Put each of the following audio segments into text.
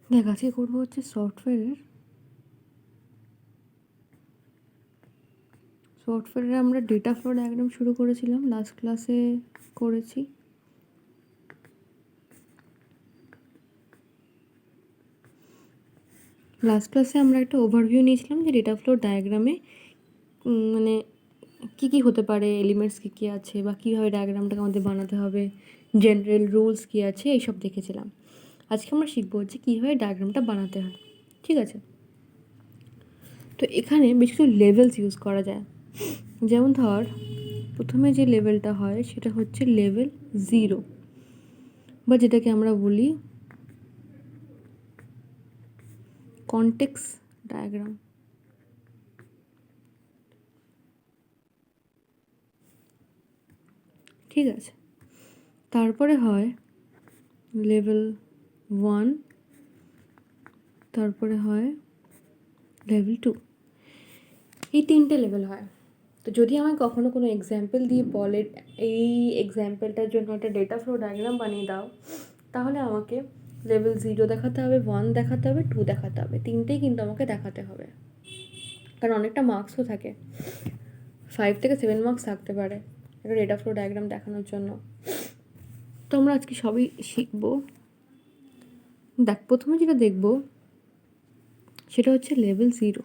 দেখ, আজকে করবো হচ্ছে সফটওয়্যারে আমরা ডেটা ফ্লো ডায়াগ্রাম শুরু করেছিলাম, লাস্ট ক্লাসে করেছি। লাস্ট ক্লাসে আমরা একটা ওভারভিউ নিয়েছিলাম যে ডেটা ফ্লো ডায়াগ্রামে মানে কী কী হতে পারে, এলিমেন্টস কী কী আছে, বা কীভাবে ডায়াগ্রামটাকে আমাদের বানাতে হবে, জেনারেল রুলস কী আছে, এইসব দেখেছিলাম। আজকে আমরা শিখবো হচ্ছে কীভাবে ডায়াগ্রামটা বানাতে হয়। ঠিক আছে, তো এখানে বেশ কিছু লেভেলস ইউজ করা যায়। যেমন ধর, প্রথমে যে লেভেলটা হয় সেটা হচ্ছে লেভেল 0, বা যেটাকে আমরা বলি কনটেক্সট ডায়াগ্রাম। ঠিক আছে, তারপরে হয় লেভেল 1, তারপরে হয় লেভেল 2। এই 3টে লেভেল হয়। তো যদি আমায় কখনো কোনো এক্সাম্পল দিয়ে বলে এই এক্সাম্পলটার জন্য একটা ডেটা ফ্লো ডায়াগ্রাম বানিয়ে দাও, তাহলে আমাকে লেভেল 0 দেখাতে হবে, 1 দেখাতে হবে, 2 দেখাতে হবে। 3টেই কিন্তু আমাকে দেখাতে হবে, কারণ অনেকটা মার্কসও থাকে, 5 থেকে 7 মার্কস থাকতে পারে একটা ডেটা ফ্লো ডায়াগ্রাম দেখানোর জন্য। তো আমরা আজকে সবই শিখবো। দেখ, প্রথমে যেটা দেখবো সেটা হচ্ছে লেভেল 0।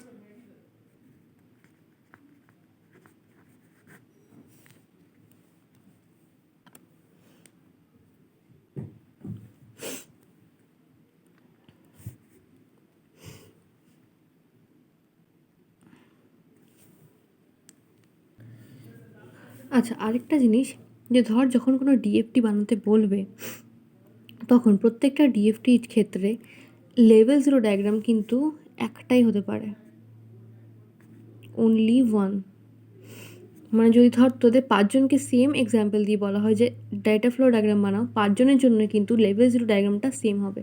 আচ্ছা, আরেকটা জিনিস, যে ধর যখন কোনো ডিএফটি বানাতে বলবে, তখন প্রত্যেকটা ডিএফটির ক্ষেত্রে লেভেল 0 ডায়াগ্রাম কিন্তু একটাই হতে পারে, অনলি 1। মানে যদি ধর তোদের 5জনকে সেম এক্সাম্পল দিয়ে বলা হয় যে ডেটা ফ্লো ডায়াগ্রাম বানাও, 5জনের জন্য কিন্তু লেভেল 0 ডায়াগ্রামটা সেম হবে।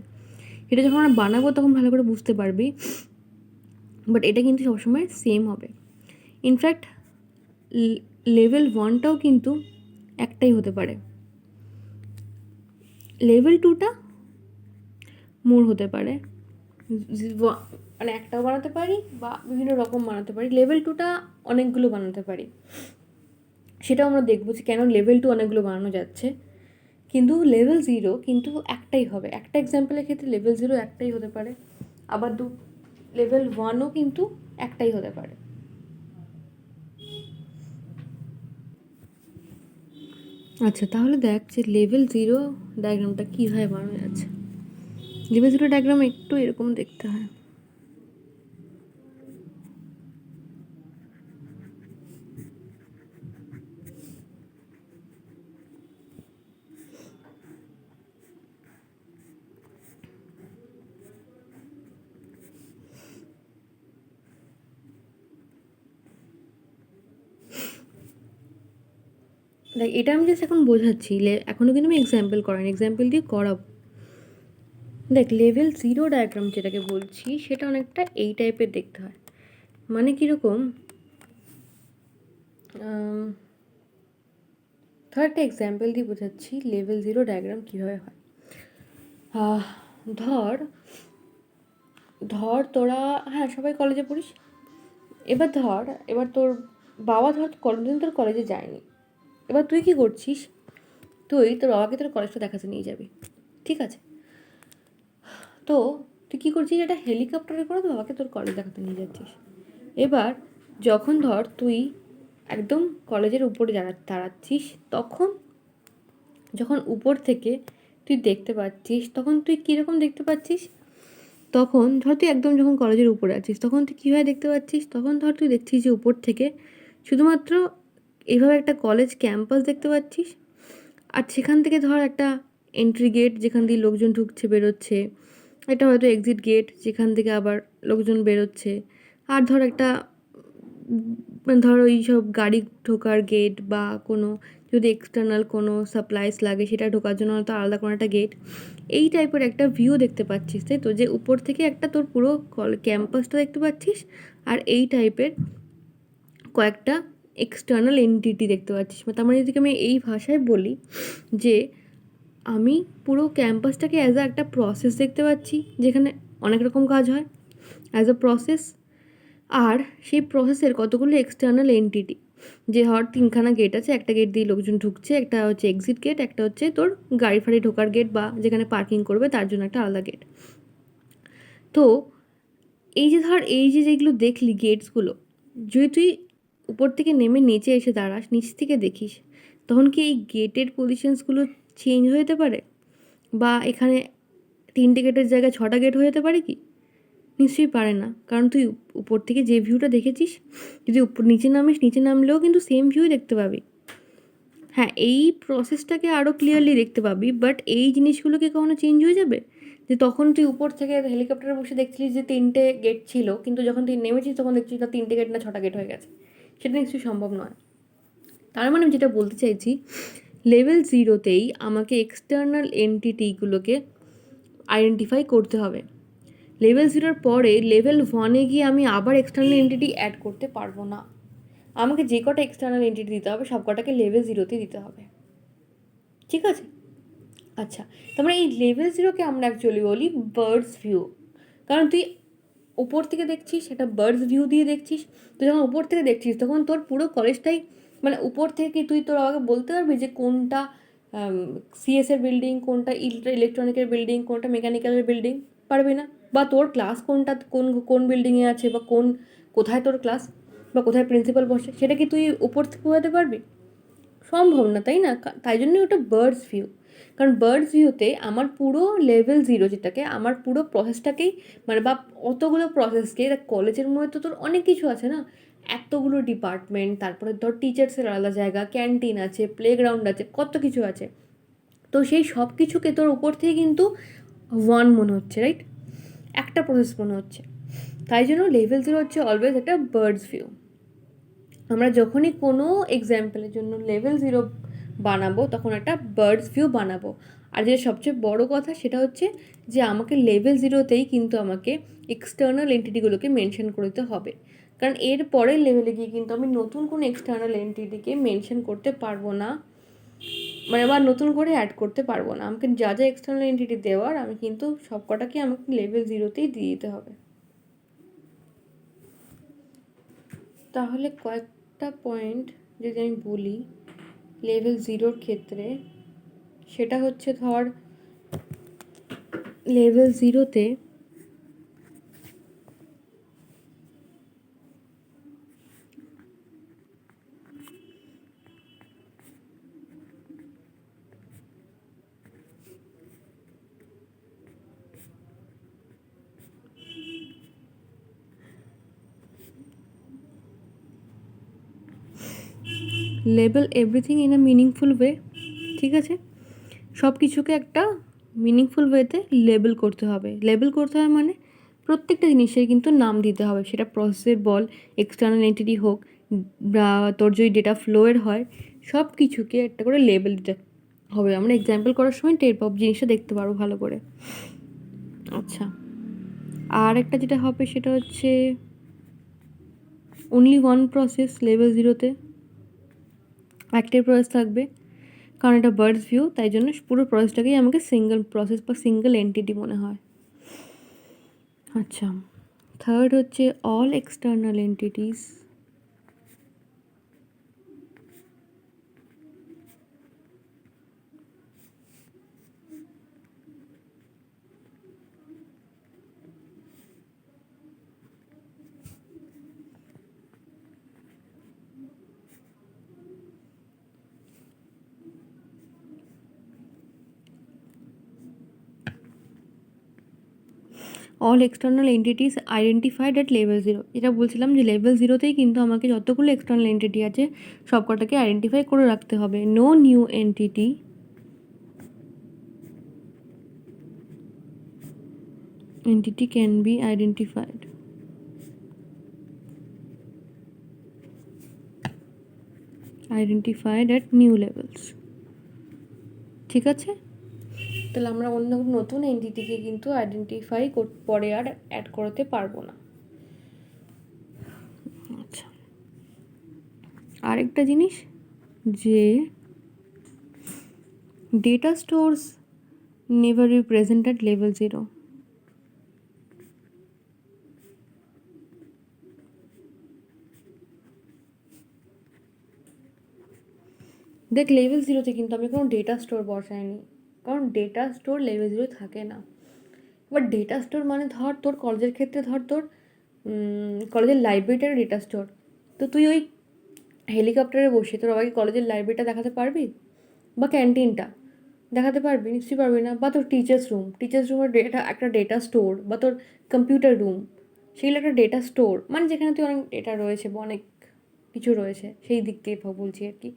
এটা যখন আমরা বানাবো তখন ভালো করে বুঝতে পারবি, বাট এটা কিন্তু সবসময় সেম হবে। ইনফ্যাক্ট লেভেল 1টাও কিন্তু একটাই হতে পারে, লেভেল 2টা মোর হতে পারে, মানে একটাও বানাতে পারি বা বিভিন্ন রকম বানাতে পারি। লেভেল 2টা অনেকগুলো বানাতে পারি, সেটাও আমরা দেখবো যে কেন লেভেল 2 অনেকগুলো বানানো যাচ্ছে। কিন্তু লেভেল 0 কিন্তু একটাই হবে। একটা এক্সাম্পলের ক্ষেত্রে লেভেল 0 একটাই হতে পারে, আবার লেভেল 1ও কিন্তু একটাই হতে পারে। আচ্ছা, তাহলে দেখ যে লেভেল 0 ডায়াগ্রামটা কীভাবে বানানো যাচ্ছে। লেভেল 0 ডায়াগ্রাম একটু এরকম দেখতে হয়। দেখ, এটা আমি জাস্ট এখন বোঝাচ্ছি, এখনও কিন্তু আমি এক্সাম্পল করাইনি, এক্সাম্পল দিয়ে করাবো। দেখ, লেভেল 0 ডায়াগ্রাম যেটাকে বলছি সেটা অনেকটা এই টাইপের দেখতে হয়। মানে কীরকম, ধর একটা এক্সাম্পল দিয়ে বোঝাচ্ছি লেভেল 0 ডায়াগ্রাম কীভাবে হয়। ধর ধর তোরা, হ্যাঁ, সবাই কলেজে পড়িস। এবার তোর বাবা ধর কোনোদিন তোর কলেজে যায়নি। এবার তুই কী করছিস, তুই তোর বাবাকে তোর কলেজটা দেখাতে নিয়ে যাবি। ঠিক আছে, তো তুই কী করছিস, একটা হেলিকপ্টারে করে তোর বাবাকে তোর কলেজ দেখাতে নিয়ে যাচ্ছিস। এবার যখন ধর তুই একদম কলেজের উপরে দাঁড়াচ্ছিস, তখন যখন উপর থেকে তুই দেখতে পাচ্ছিস, তখন তুই কীরকম দেখতে পাচ্ছিস, তখন ধর তুই একদম যখন কলেজের উপরে আছিস তখন তুই কীভাবে দেখতে পাচ্ছিস, তখন ধর তুই দেখছিস যে উপর থেকে শুধুমাত্র এইভাবে একটা কলেজ ক্যাম্পাস দেখতে পাচ্ছিস, আর সেখান থেকে ধর একটা এন্ট্রি গেট যেখান দিয়ে লোকজন ঢুকছে বেরোচ্ছে, এটা হয়তো এক্সিট গেট যেখান থেকে আবার লোকজন বেরোচ্ছে, আর ধর একটা ধর ওই সব গাড়ি ঢোকার গেট, বা কোনো যদি এক্সটার্নাল কোনো সাপ্লাইস লাগে সেটা ঢোকার জন্য হয়তো আলাদা কোনো একটা গেট। এই টাইপের একটা ভিউ দেখতে পাচ্ছিস, তাই তো, যে উপর থেকে একটা তোর পুরো ক্যাম্পাসটা দেখতে পাচ্ছিস, আর এই টাইপের কয়েকটা এক্সটার্নাল এন্টিটি দেখতে পাচ্ছিস। তার মানে যদি আমি এই ভাষায় বলি যে আমি পুরো ক্যাম্পাসটাকে অ্যাজ একটা প্রসেস দেখতে পাচ্ছি, যেখানে অনেক রকম কাজ হয় অ্যাজ আ প্রসেস। আর সেই প্রসেসের কতগুলো এক্সটার্নাল এন্টিটি, যে হর 3খানা গেট আছে, একটা গেট দিয়ে লোকজন ঢুকছে, একটা হচ্ছে এক্সিট গেট, একটা হচ্ছে তোর গাড়ি ফাড়ি ঢোকার গেট বা যেখানে পার্কিং করবে তার জন্য একটা আলাদা গেট। তো এই যে ধর এই যে যেগুলো দেখলি গেটসগুলো, যদি তুই উপর থেকে নেমে নিচে এসে দাঁড়াস, নিচ থেকে দেখিস, তখন কি এই গেটের পজিশনসগুলো চেঞ্জ হয়ে যেতে পারে? বা এখানে 3টে গেটের জায়গায় 6টা গেট হয়ে যেতে পারে কি? নিশ্চয়ই পারে না, কারণ তুই উপর থেকে যে ভিউটা দেখেছিস, যদি উপর নিচে নামিস, নিচে নামলেও কিন্তু সেম ভিউই দেখতে পাবি। হ্যাঁ, এই প্রসেসটাকে আরও ক্লিয়ারলি দেখতে পাবি, বাট এই জিনিসগুলো কি কখনো চেঞ্জ হয়ে যাবে? যে তখন তুই উপর থেকে হেলিকপ্টারে বসে দেখছিলিস যে 3টে গেট ছিল, কিন্তু যখন তুই নেমেছিস তখন দেখছিস না 3টে গেট না 6টা গেট হয়ে গেছে। সেটা নিশ্চয়ই সম্ভব নয়। তার মানে আমি যেটা বলতে চাইছি, লেভেল 0তেই আমাকে এক্সটার্নাল এন্টিটিগুলোকে আইডেন্টিফাই করতে হবে। লেভেল 0-র পরে লেভেল 1-এ গিয়ে আমি আবার এক্সটার্নাল এন্টিটি অ্যাড করতে পারবো না। আমাকে যে কটা এক্সটার্নাল এন্টিটি দিতে হবে সব কটাকে লেভেল 0-তে দিতে হবে, ঠিক আছে? আচ্ছা, তারপরে এই লেভেল 0-কে আমরা অ্যাকচুয়ালি বলি বার্ডস ভিউ। কারণ তুই উপর থেকে দেখছিস, একটা বার্ডস ভিউ দিয়ে দেখছিস। তুই যখন উপর থেকে দেখছিস তখন তোর পুরো কলেজটাই, মানে উপর থেকে তুই তোর আমাকে বলতে পারবি যে কোনটা সিএসের বিল্ডিং, কোনটা ইলেকট্রনিকের বিল্ডিং, কোনটা মেকানিক্যালের বিল্ডিং? পারবি না। বা তোর ক্লাস কোনটা, কোন কোন বিল্ডিংয়ে আছে, বা কোথায় তোর ক্লাস, বা কোথায় প্রিন্সিপাল বসে, সেটা কি তুই উপর থেকে বোঝাতে পারবি? সম্ভব না, তাই না? তাই জন্যই ওটা বার্ডস ভিউ। কারণ বার্ডস ভিউতে আমার পুরো লেভেল 0, যেটাকে আমার পুরো প্রসেসটাকেই, মানে বা অতগুলো প্রসেসকে, কলেজের মধ্যে তো তোর অনেক কিছু আছে না, এতগুলো ডিপার্টমেন্ট, তারপরে ধর টিচার্সের আলাদা জায়গা, ক্যান্টিন আছে, প্লেগ্রাউন্ড আছে, কত কিছু আছে। তো সেই সব কিছুকে তোর উপর থেকে কিন্তু ওয়ান মনে হচ্ছে, রাইট? একটা প্রসেস মনে হচ্ছে। তাই জন্য লেভেল 0 হচ্ছে অলওয়েজ একটা বার্ডস ভিউ। আমরা যখনই কোনো এক্সাম্পলের জন্য লেভেল 0 বানাবো তখন একটা বার্ডস ভিউ বানাবো। আর যেটা সবচেয়ে বড় কথা সেটা হচ্ছে যে আমাকে লেভেল 0তেই কিন্তু আমাকে এক্সটার্নাল এন্টিটিগুলোকে মেনশন করে দিতে হবে। কারণ এর পরের লেভেলে গিয়ে কিন্তু আমি নতুন কোনো এক্সটার্নাল এন্টিটিকে মেনশন করতে পারবো না, মানে আবার নতুন করে অ্যাড করতে পারবো না। আমাকে যা যা এক্সটার্নাল এন্টিটি দেওয়ার আমি কিন্তু সব কটাকে আমাকে লেভেল 0তেই দিয়ে দিতে হবে। তাহলে কয়েকটা পয়েন্ট যদি আমি বলি লেভেল 0-র ক্ষেত্রে, সেটা হচ্ছে ধর লেভেল 0-তে label everything in a meaningful way, ঠিক আছে? সব কিছুকে একটা মিনিংফুল ওয়েতে লেবেল করতে হবে। লেবেল করতে হবে মানে প্রত্যেকটা জিনিসের কিন্তু নাম দিতে হবে, সেটা প্রসেসের বল, এক্সটার্নাল এন্টিটি হোক, বা তোর যদি ডেটা ফ্লোয়ের হয়, সব কিছুকে একটা করে লেবেল দিতে হবে। আমরা এক্সাম্পল করার সময় টের পাব, জিনিসটা দেখতে পারবো ভালো করে। আচ্ছা, আর একটা যেটা হবে সেটা হচ্ছে অনলি ওয়ান প্রসেস লেভেল 0-তে, একটাই প্রসেস থাকবে, কারণ এটা বার্ডস ভিউ, তাই জন্য পুরো প্রসেসটাকেই আমাকে সিঙ্গেল প্রসেস বা সিঙ্গেল এন্টিটি মনে হয়। আচ্ছা, থার্ড হচ্ছে all external entities all external entities identified at level 0। এটা বলছিলাম যে লেভেল 0-তেই কিন্তু আমাকে যতগুলো এক্সটার্নাল এন্টিটি আছে সব কটাকে আইডেন্টিফাই করে রাখতে হবে। No new entity can be identified at new levels, ঠিক আছে? তাহলে আমরা অন্য নতুন এন্টিটিকে কিন্তু আইডেন্টিফাই পরে আর অ্যাড করতে পারবো না। আচ্ছা, আরেকটা জিনিস, যে data stores never be present at level 0। দেখ, লেভেল জিরোতে কিন্তু আমি কোনো ডেটা স্টোর বসাইনি, কারণ ডেটা স্টোর লেভেল জিরো থাকে না। এবার ডেটা স্টোর মানে ধর তোর কলেজের ক্ষেত্রে ধর তোর কলেজের লাইব্রেরিটার ডেটা স্টোর, তো তুই ওই হেলিকপ্টারে বসে তোর বাবাকে কলেজের লাইব্রেরিটা দেখাতে পারবি, বা ক্যান্টিনটা দেখাতে পারবি? নিশ্চয়ই পারবি না। বা তোর টিচার্স রুমের ডেটা একটা ডেটা স্টোর, বা তোর কম্পিউটার রুম, সেগুলো একটা ডেটা স্টোর, মানে যেখানে তুই অনেক ডেটা রয়েছে বা অনেক কিছু রয়েছে, সেই দিক দিয়ে বলছি আর কি।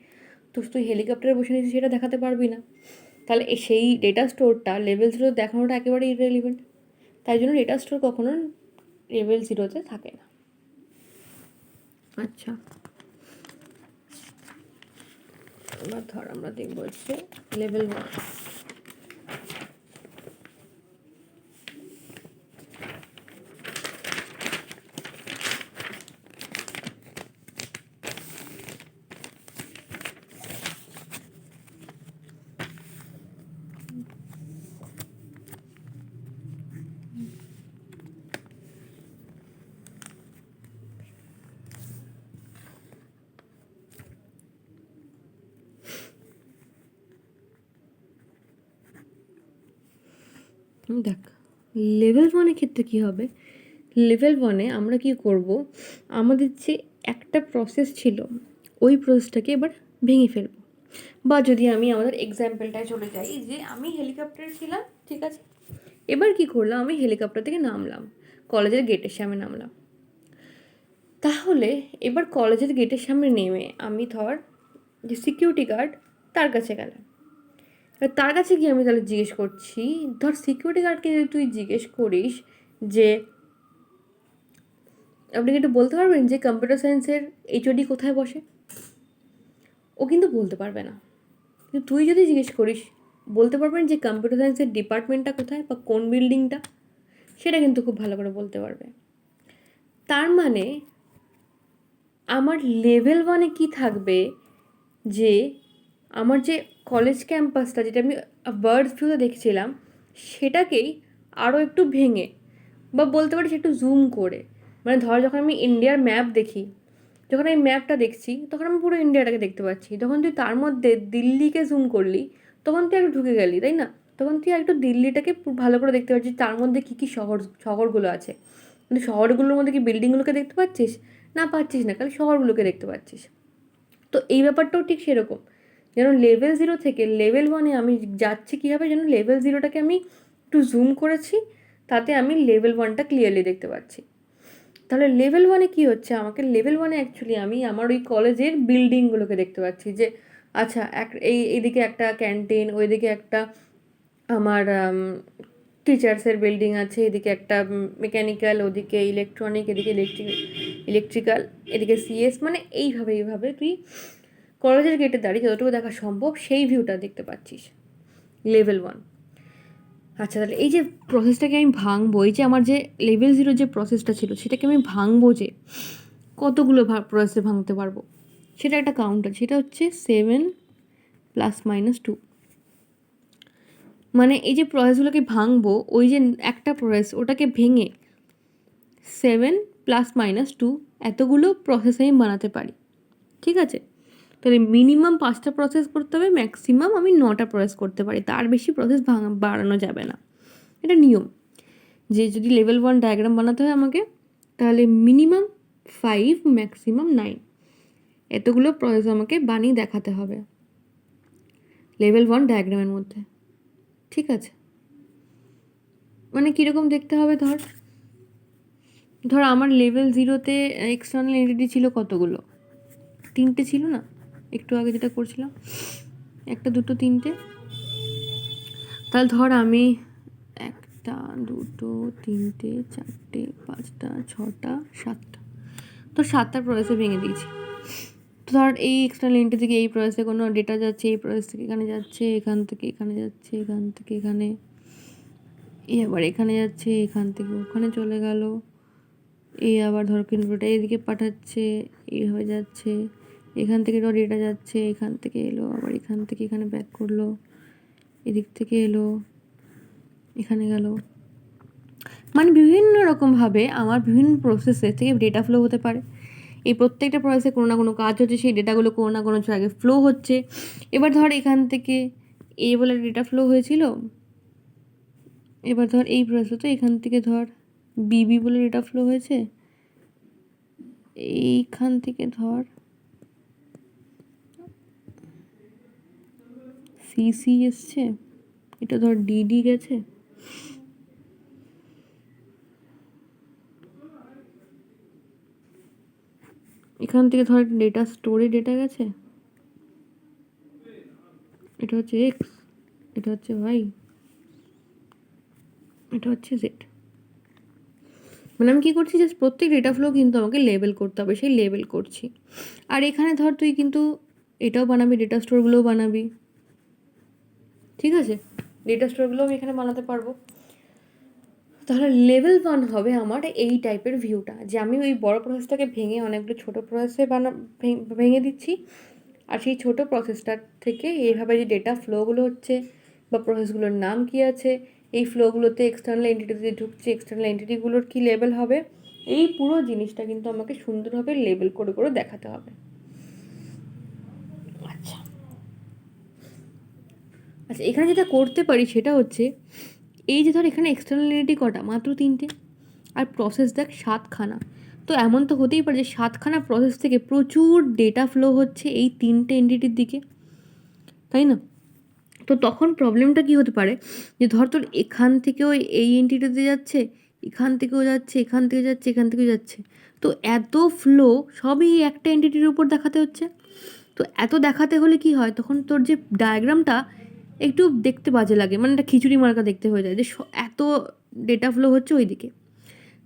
তো তুই হেলিকপ্টারে বসে নিয়েছিস, সেটা দেখাতে পারবি না। তাহলে সেই ডেটা স্টোরটা লেভেল জিরো দেখানোটা একেবারে ইররেলিভেন্ট। তাই জন্য ডেটা স্টোর কখনো লেভেল জিরোতে থাকে না। আচ্ছা, এবার ধর আমরা দেখবো হচ্ছে লেভেল ওয়ান। দেখ, লেভেল ওয়ানের ক্ষেত্রে কী হবে, লেভেল ওয়ানে আমরা কি করব, আমাদের যে একটা প্রসেস ছিল ওই প্রসেসটাকে এবার ভেঙে ফেলবো। বা যদি আমি আমাদের এক্সাম্পলটায় চলে যাই, যে আমি হেলিকপ্টারে ছিলাম, ঠিক আছে, এবার কি করলাম, আমি হেলিকপ্টার থেকে নামলাম, কলেজের গেটের সামনে নামলাম। তাহলে এবার কলেজের গেটের সামনে নেমে আমি ধর যে সিকিউরিটি গার্ড, তার কাছে গেলাম। তার কাছে গিয়ে আমি তাহলে জিজ্ঞেস করছি, ধর সিকিউরিটি গার্ডকে যদি তুই জিজ্ঞেস করিস যে আপনি কি একটু বলতে পারবেন যে কম্পিউটার সায়েন্সের এইচওডি কোথায় বসে, ও কিন্তু বলতে পারবে না। কিন্তু তুই যদি জিজ্ঞেস করিস, বলতে পারবেন যে কম্পিউটার সায়েন্সের ডিপার্টমেন্টটা কোথায় বা কোন বিল্ডিংটা, সেটা কিন্তু খুব ভালো করে বলতে পারবে। তার মানে আমার লেভেল ওয়ানে কী থাকবে, যে আমার যে কলেজ ক্যাম্পাসটা, যেটা আমি বার্ড ভিউতে দেখছিলাম, সেটাকেই আরও একটু ভেঙে, বা বলতে পারিস একটু জুম করে, মানে ধর যখন আমি ইন্ডিয়ার ম্যাপ দেখি, যখন আমি ম্যাপটা দেখছি তখন আমি পুরো ইন্ডিয়াটাকে দেখতে পাচ্ছি। যখন তুই তার মধ্যে দিল্লিকে জুম করলি, তখন তুই একটু ঢুকে গেলি, তাই না? তখন তুই একটু দিল্লিটাকে ভালো করে দেখতে পাচ্ছিস, তার মধ্যে কী কী শহরগুলো আছে। কিন্তু শহরগুলোর মধ্যে কি বিল্ডিংগুলোকে দেখতে পাচ্ছিস? না, পাচ্ছিস না, খালি শহরগুলোকে দেখতে পাচ্ছিস। তো এই ব্যাপারটাও ঠিক সেরকম, যেন লেভেল জিরো থেকে লেভেল ওয়ানে আমি যাচ্ছি কীভাবে, যেন লেভেল জিরোটাকে আমি একটু জুম করেছি, তাতে আমি লেভেল ওয়ানটা ক্লিয়ারলি দেখতে পাচ্ছি। তাহলে লেভেল ওয়ানে কী হচ্ছে, আমাকে লেভেল ওয়ানে অ্যাকচুয়ালি আমি আমার ওই কলেজের বিল্ডিংগুলোকে দেখতে পাচ্ছি, যে আচ্ছা এইদিকে একটা ক্যান্টিন, ওইদিকে একটা আমার টিচার্সের বিল্ডিং আছে, এদিকে একটা মেকানিক্যাল, ওদিকে ইলেকট্রনিক, এদিকে ইলেকট্রিক্যাল, এদিকে সিএস, মানে এইভাবে তুই কলেজের গেটে দাঁড়িয়ে যতটুকু দেখা সম্ভব সেই ভিউটা দেখতে পাচ্ছিস, লেভেল ওয়ান। আচ্ছা, তাহলে এই যে প্রসেসটাকে আমি ভাঙবো, এই যে আমার যে লেভেল জিরোর যে প্রসেসটা ছিল সেটাকে আমি ভাঙবো, যে কতগুলো প্রসেসে ভাঙতে পারবো, সেটা একটা কাউন্টার, সেটা হচ্ছে 7 ± 2। মানে এই যে প্রসেসগুলোকে ভাঙবো, ওই যে একটা প্রসেস, ওটাকে ভেঙে 7 ± 2 এতগুলো প্রসেস আমি বানাতে পারি, ঠিক আছে? তাহলে মিনিমাম 5টা প্রসেস করতে হবে, ম্যাক্সিমাম আমি 9টা প্রসেস করতে পারি, তার বেশি প্রসেস বাড়ানো যাবে না। এটা নিয়ম, যে যদি লেভেল 1 ডায়াগ্রাম বানাতে হয় আমাকে, তাহলে মিনিমাম 5, ম্যাক্সিমাম 9 এতগুলো প্রসেস আমাকে বানিয়ে দেখাতে হবে লেভেল 1 ডায়াগ্রামের মধ্যে, ঠিক আছে? মানে কীরকম দেখতে হবে, ধর আমার লেভেল জিরোতে এক্সটার্নাল এন্টিটি ছিল কতগুলো, 3টে ছিল না, একটু আগে যেটা করছিলাম, 1, 2, 3টে। তাহলে ধর আমি 1, 2, 3, 4, 5, 6, 7টা, তো 7টা প্রসেসে ভেঙে দিয়েছি। তো ধর এই এক্সটার্নাল এন্টিটি থেকে এই প্রসেসে কোনো ডেটা যাচ্ছে, এই প্রসেস থেকে এখানে যাচ্ছে, এখান থেকে এখানে যাচ্ছে, এখান থেকে এখানে, আবার এখানে যাচ্ছে, এখান থেকে ওখানে চলে গেল, আবার ধর কিনবোটা এদিকে পাঠাচ্ছে, এইভাবে যাচ্ছে, এখান থেকে ধর ডেটা যাচ্ছে, এখান থেকে এলো, আবার এখান থেকে এখানে ব্যাক করলো, এদিক থেকে এলো, এখানে গেল, মানে বিভিন্ন রকমভাবে আমার বিভিন্ন প্রসেসে থেকে ডেটা ফ্লো হতে পারে। এই প্রত্যেকটা প্রসেসে কোনো না কোনো কাজ হচ্ছে, সেই ডেটাগুলো কোনো না কোনো জায়গায় ফ্লো হচ্ছে। এবার ধর এখান থেকে এ বলে ডেটা ফ্লো হয়েছিল, এবার ধর এই প্রসেসে তো এখান থেকে ধর বিবি বলে ডেটা ফ্লো হয়েছে, এইখান থেকে ধর সিসি এসছে, এটা ধর ডিডি গেছে, এখান থেকে ধর ডেটা স্টোরে ডেটা গেছে, এটা হচ্ছে এক্স, এটা হচ্ছে ওয়াই, এটা হচ্ছে জেড। মানে আমি কী করছি, জাস্ট প্রত্যেক ডেটা ফ্লো কিন্তু আমাকে লেবেল করতে হবে, সেই লেবেল করছি। আর এখানে ধর তুই কিন্তু এটাও বানাবি, ডেটা স্টোরগুলোও বানাবি, ঠিক আছে, ডেটা স্টোরগুলো আমি এখানে বানাতে পারবো। তাহলে লেভেল 1 হবে আমার এই টাইপের ভিউটা, যে আমি ওই বড় প্রসেসটাকে ভেঙে অনেকগুলো ছোটো প্রসেসে ভেঙে দিচ্ছি, আর সেই ছোটো প্রসেসটার থেকে এইভাবে যে ডেটা ফ্লোগুলো হচ্ছে বা প্রসেসগুলোর নাম কী আছে, এই ফ্লোগুলোতে এক্সটার্নাল এন্টিটিতে ঢুকছে, এক্সটার্নাল এন্টিটিগুলোর কী লেভেল হবে, এই পুরো জিনিসটা কিন্তু আমাকে সুন্দরভাবে লেবেল করে করে দেখাতে হবে। আচ্ছা আচ্ছা, এখানে যেটা করতে পারি সেটা হচ্ছে, এই যে ধর এখানে এক্সটার্নাল এন্টিটি কটা, মাত্র 3টে, আর প্রসেস দেখ 7খানা। তো এমন তো হতেই পারে যে 7খানা প্রসেস থেকে প্রচুর ডেটা ফ্লো হচ্ছে এই 3টে এন্টিটির দিকে, তাই না? তো তখন প্রবলেমটা কী হতে পারে, যে ধর তোর এখান থেকেও এই এন্টিটিতে যাচ্ছে, এখান থেকেও যাচ্ছে, এখান থেকে যাচ্ছে, এখান থেকেও যাচ্ছে, তো এত ফ্লো সবই একটা এন্টিটির উপর দেখাতে হচ্ছে। তো এত দেখাতে হলে কি হয়, তখন তোর যে ডায়াগ্রামটা একটু দেখতে বাজে লাগে, মানে একটা খিচুড়ি মার্কা দেখতে হয়ে যায়, যে এত ডেটা ফ্লো হচ্ছে ওই দিকে।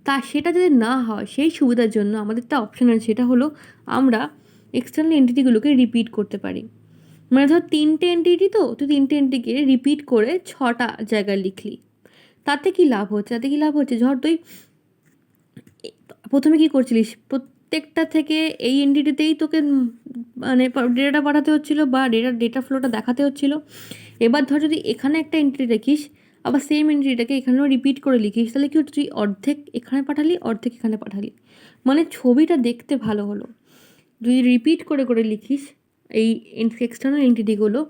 তা সেটা যদি না হয়, সেই সুবিধার জন্য আমাদের একটা অপশান আছে, সেটা হলো আমরা এক্সটার্নাল এন্টিটিগুলোকে রিপিট করতে পারি। মানে ধর 3টে এন্টিটি, তো তুই 3টে এন্টিটিকে রিপিট করে 6টা জায়গায় লিখলি, তাতে কি লাভ হচ্ছে? ধর তুই প্রথমে কি করছিলিস, প্রত্যেকটা থেকে এই এন্টিটিতেই তোকে মানে ডেটাটা পাঠাতে হচ্ছিলো বা ডেটা ফ্লোটা দেখাতে হচ্ছিলো। এবার ধর যদি এখানে একটা এন্টিটি রাখিস, আবার সেম এন্টিটিটাকে এখানেও রিপিট করে লিখিস, তাহলে কি হচ্ছে, তুই অর্ধেক এখানে পাঠালি, অর্ধেক এখানে পাঠালি, মানে ছবিটা দেখতে ভালো হলো। যদি রিপিট করে করে লিখিস এই এক্সটার্নাল এন্টিটিগুলো,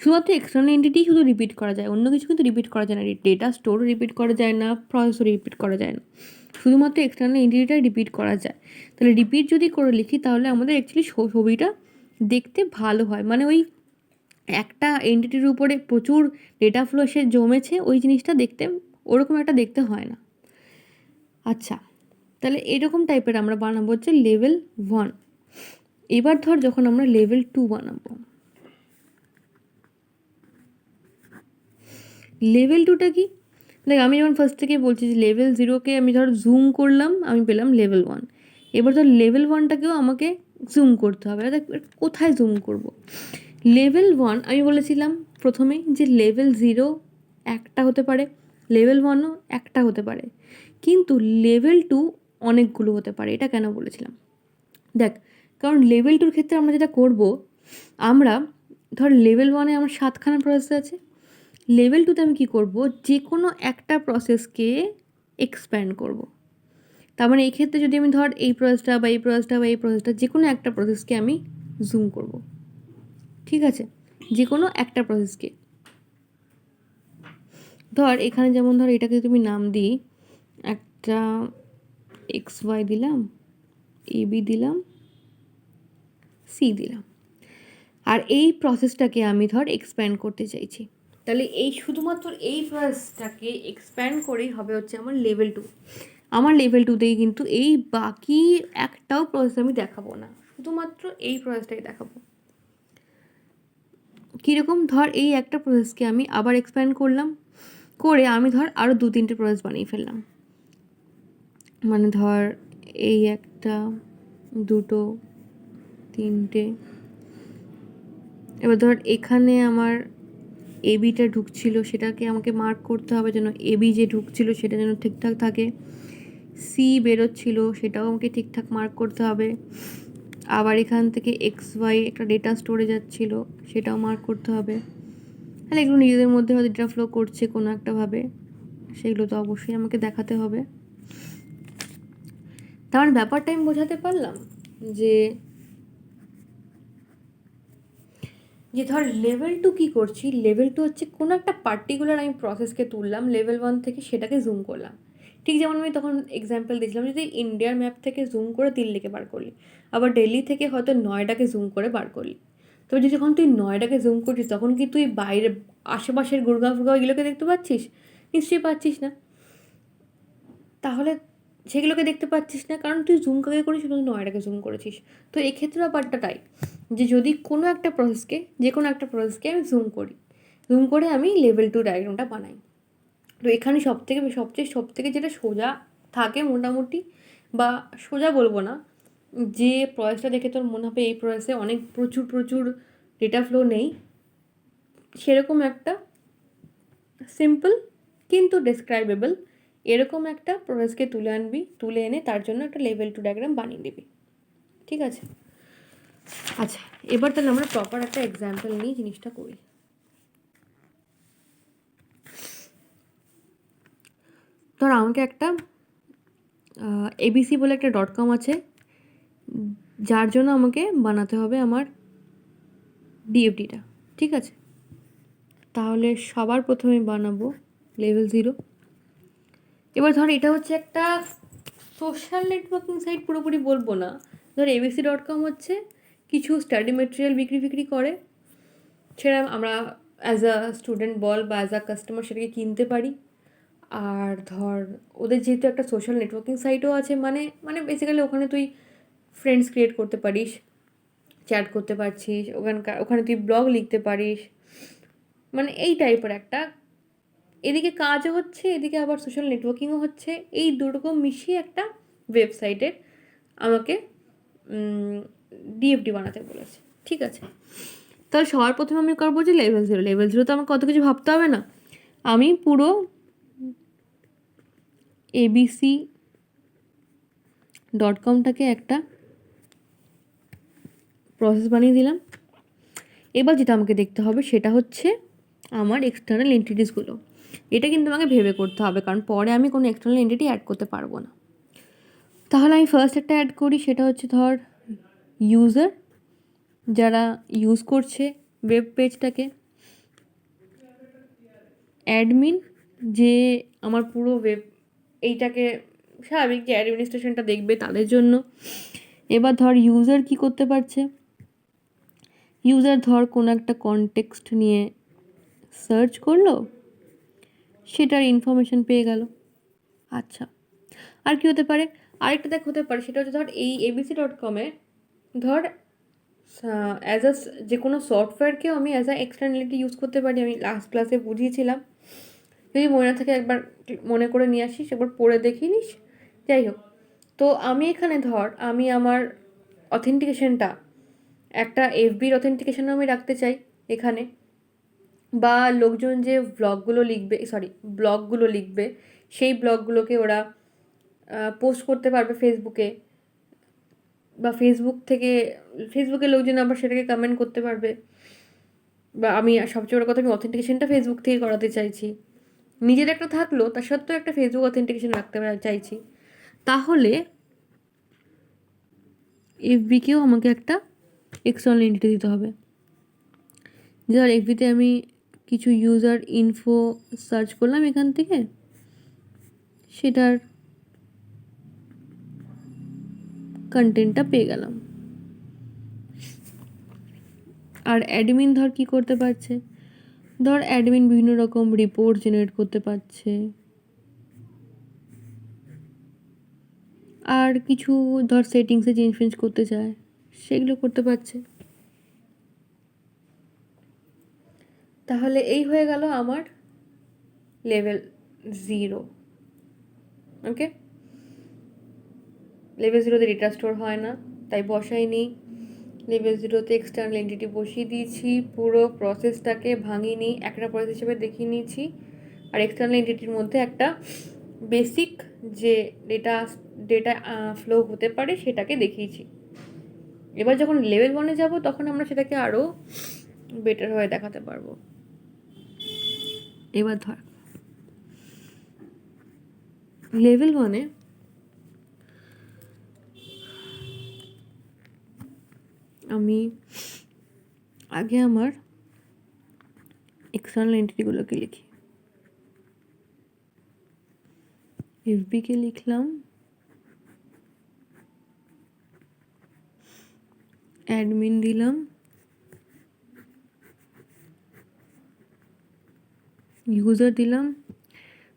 শুধুমাত্র এক্সটার্নাল এন্টিটি শুধু রিপিট করা যায়, অন্য কিছু কিন্তু রিপিট করা যায় না, ডেটা স্টোর রিপিট করা যায় না, প্রসেসও রিপিট করা যায় না, শুধুমাত্র এক্সটার্নাল এন্টিটিটাই রিপিট করা যায়। তাহলে রিপিট যদি করে লিখি, তাহলে আমাদের অ্যাকচুয়ালি ছবিটা দেখতে ভালো হয়, মানে ওই একটা এন্টিটির উপরে প্রচুর ডেটা ফ্লো এসে জমেছে, ওই জিনিসটা দেখতে ওরকম একটা দেখতে হয় না। আচ্ছা, তাহলে এরকম টাইপের আমরা বানাবো হচ্ছে লেভেল 1। এবার ধর যখন আমরা লেভেল 2 বানাবো, লেভেল 2টা কি, দেখ আমি যেমন ফার্স্ট থেকে বলছি যে লেভেল 0কে আমি ধর জুম করলাম, আমি পেলাম লেভেল 1। এবার ধর লেভেল 1টাকেও আমাকে জুম করতে হবে, দেখ কোথায় জুম করব। লেভেল 1 আমি বলেছিলাম প্রথমেই যে লেভেল 0 একটা হতে পারে, লেভেল 1ও একটা হতে পারে, কিন্তু লেভেল 2 অনেকগুলো হতে পারে। এটা কেন বলেছিলাম, দেখ, কারণ লেভেল 2র ক্ষেত্রে আমরা যেটা করব, আমরা ধর লেভেল 1-এ আমার 7খানা প্রসেস আছে, লেভেল 2তে আমি কী করব, যে কোনো একটা প্রসেসকে এক্সপ্যান্ড করব। তার মানে এই ক্ষেত্রে যদি আমি ধর এই প্রসেসটা বা এই প্রসেসটা বা এই প্রসেসটা, যে কোনো একটা প্রসেসকে আমি জুম করব, ঠিক আছে, যে কোনো একটা প্রসেসকে। ধর এখানে যেমন ধর এটাকে তুমি নাম দিই, একটা XY দিলাম, AB দিলাম, C দিলাম, আর এই প্রসেসটাকে আমি ধর এক্সপ্যান্ড করতে চাইছি, তাহলে এই শুধুমাত্র এই প্রসেসটাকে এক্সপ্যান্ড করেই হবে হচ্ছে আমার লেভেল 2। আমার লেভেল 2তেই কিন্তু এই বাকি একটাও প্রসেস আমি দেখাবো না, শুধুমাত্র এই প্রসেসটাই দেখাবো। কীরকম, ধর এই একটা প্রসেসকে আমি আবার এক্সপ্যান্ড করলাম, করে আমি ধর আরও 2-3টে প্রসেস বানিয়ে ফেললাম, মানে ধর এই একটা, দুটো, 3টে। এবার ধর এখানে আমার এবিটা ঢুকছিল, সেটাকে আমাকে মার্ক করতে হবে যেন এবি যে ঢুকছিল সেটা যেন ঠিকঠাক থাকে, সি বেরোচ্ছিল সেটাও আমাকে ঠিকঠাক মার্ক করতে হবে, আবার এখান থেকে XY একটা ডেটা স্টোরে যাচ্ছিল সেটাও মার্ক করতে হবে। তাহলে এগুলো নিজেদের মধ্যে হয়তো ডেটা ফ্লো করছে কোনো একটাভাবে, সেগুলো তো অবশ্যই আমাকে দেখাতে হবে। তার ব্যাপারটা আমি বোঝাতে পারলাম। যে যে ধর লেভেল টু কী করছি, লেভেল টু হচ্ছে কোনো একটা পার্টিকুলার আমি প্রসেসকে তুললাম লেভেল ওয়ান থেকে, সেটাকে জুম করলাম। ঠিক যেমন আমি তখন এক্সাম্পল দিয়েছিলাম, যদি ইন্ডিয়ার ম্যাপ থেকে জুম করে দিল্লিকে বার করলি, আবার দিল্লি থেকে হয়তো নয়ডাকে জুম করে বার করলি। তবে যখন তুই নয়ডাকে জুম করছিস তখন কি তুই বাইরে আশেপাশের গুড়গাঁও ফুরগাঁও এগুলোকে দেখতে পাচ্ছিস? নিশ্চয়ই পাচ্ছিস না। তাহলে সেগুলোকে দেখতে পাচ্ছিস না, কারণ তুই জুম কাকে করেছিস, তুই নয়ডাকে জুম করেছিস। তো এক্ষেত্রে ব্যাপারটা তাই, যে যদি কোনো একটা প্রসেসকে, যে কোনো একটা প্রসেসকে আমি জুম করে আমি লেভেল টু ডায়াগ্রামটা বানাই। তো এখানে সবথেকে যেটা সোজা থাকে মোটামুটি, বা সোজা বলবো না, যে প্রসেসটা দেখে তোর মনে হবে এই প্রসেসে অনেক প্রচুর ডেটা ফ্লো নেই, সেরকম একটা সিম্পল কিন্তু ডেসক্রাইবেবল এরকম একটা প্রসেসকে তুলে এনে তার জন্য একটা লেভেল টু ডায়াগ্রাম বানিয়ে দিবি। ঠিক আছে? আচ্ছা, এবার তাহলে আমরা প্রপার একটা এক্সাম্পল নিয়ে জিনিসটা করি। ধর আমাকে একটা ABC বলে একটা .com আছে, যার জন্য আমাকে বানাতে হবে আমার ডিএফডিটা। ঠিক আছে? তাহলে সবার প্রথমে বানাবো লেভেল 0। এবার ধর এটা হচ্ছে একটা সোশ্যাল নেটওয়ার্কিং সাইট, পুরোপুরি বলবো না। ধর ABC.com হচ্ছে কিছু স্টাডি মেটেরিয়াল বিক্রি করে, সেটা আমরা অ্যাজ আ স্টুডেন্ট বল বা অ্যাজ আ কাস্টমার সেটাকে কিনতে পারি। আর ধর ওদের যেহেতু একটা সোশ্যাল নেটওয়ার্কিং সাইটও আছে, মানে বেসিক্যালি ওখানে তুই ফ্রেন্ডস ক্রিয়েট করতে পারিস, চ্যাট করতে পারছিস, ওখানে তুই ব্লগ লিখতে পারিস, মানে এই টাইপের একটা, এদিকে কাজও হচ্ছে, এদিকে আবার সোশ্যাল নেটওয়ার্কিংও হচ্ছে, এই দুরকম মিশিয়ে একটা ওয়েবসাইটের আমাকে ডিএফডি বানাতে বলেছে। ঠিক আছে? তাহলে সবার প্রথমে আমি করবো যে লেভেল 0 তো আমাকে কত কিছু ভাবতে হবে না, আমি পুরো ABC.comটাকে একটা প্রসেস বানিয়ে দিলাম। এবার যেটা আমাকে দেখতে হবে সেটা হচ্ছে আমার এক্সটার্নাল এন্টিটিসগুলো। এটা কিন্তু আমাকে ভেবে করতে হবে, কারণ পরে আমি কোনো এক্সটার্নাল এন্টিটি অ্যাড করতে পারবো না। তাহলে আমি ফার্স্ট একটা অ্যাড করি, সেটা হচ্ছে ধর ইউজার, যারা ইউজ করছে ওয়েব পেজটাকে। অ্যাডমিন, যে আমার পুরো এইটাকে স্বাভাবিক যে অ্যাডমিনিস্ট্রেশনটা দেখবে তাদের জন্য। এবার ধর ইউজার কি করতে পারছে, ইউজার ধর কোনো একটা কনটেক্সট নিয়ে সার্চ করলো, সেটার ইনফরমেশন পেয়ে গেল। আচ্ছা, আর কি হতে পারে, আরেকটা হতে পারে, সেটা হচ্ছে ধর এই ABC.com-এ ধর অ্যাজ আ যে কোনো সফটওয়্যারকেও আমি অ্যাজ আ এক্সটার্নালিটি ইউজ করতে পারি। আমি লাস্ট ক্লাসে বুঝিয়েছিলাম, যদি মনে না থাকে একবার মনে করে নিয়ে আসিস, একবার পড়ে দেখিয়ে নিস। যাই হোক, তো আমি এখানে ধর আমি আমার অথেন্টিকেশনটা একটা FB'র অথেন্টিকেশনও আমি রাখতে চাই এখানে, বা লোকজন যে ব্লগগুলো লিখবে সেই ব্লগগুলোকে ওরা পোস্ট করতে পারবে ফেসবুকে, বা ফেসবুকের লোকজন আবার সেটাকে কমেন্ট করতে পারবে। বা আমি সবচেয়ে বড় কথা, আমি অথেন্টিকেশনটা ফেসবুক থেকে করাতে চাইছি, নিজের একটা থাকলো তার সত্ত্বেও একটা ফেসবুক অথেন্টিকেশন রাখতে চাইছি। তাহলে FBকেও আমাকে একটা এক্সটার্নাল এন্টিটি দিতে হবে। ধর FBতে আমি কিছু ইউজার ইনফো সার্চ করলাম এখান থেকে, সেটার কন্টেন্টটা পেয়ে গেলাম। আর অ্যাডমিন ধর কি করতে পারছে, ধর অ্যাডমিন বিভিন্ন রকম রিপোর্ট জেনারেট করতে পারছে, আর কিছু ধর সেটিংসে চেঞ্জ করতে চায়, সেগুলো করতে পারছে। তাহলে এই হয়ে গেল আমার লেভেল 0। ওকে, লেভেল 0-তে ডেটা স্টোর হয় না, তাই বসাইনি। লেভেল 0-তে এক্সটার্নাল এন্টিটি বসিয়ে দিয়েছি, পুরো প্রসেসটাকে ভাঙিনি, একটা প্রসেস হিসেবে দেখিয়ে নিয়েছি, আর এক্সটার্নাল এন্টিটির মধ্যে একটা বেসিক যে ডেটা ফ্লো হতে পারে সেটাকে দেখিয়েছি। এবার যখন লেভেল 1-এ যাবো তখন আমরা সেটাকে আরও বেটার হয়ে দেখাতে পারবো। এবার ধর লেভেল 1-এ আমি আগে আমার এক্সটার্নাল এন্টিটিগুলোকে লিখি। এফবিকে লিখলাম, অ্যাডমিন দিলাম, ইউজার দিলাম,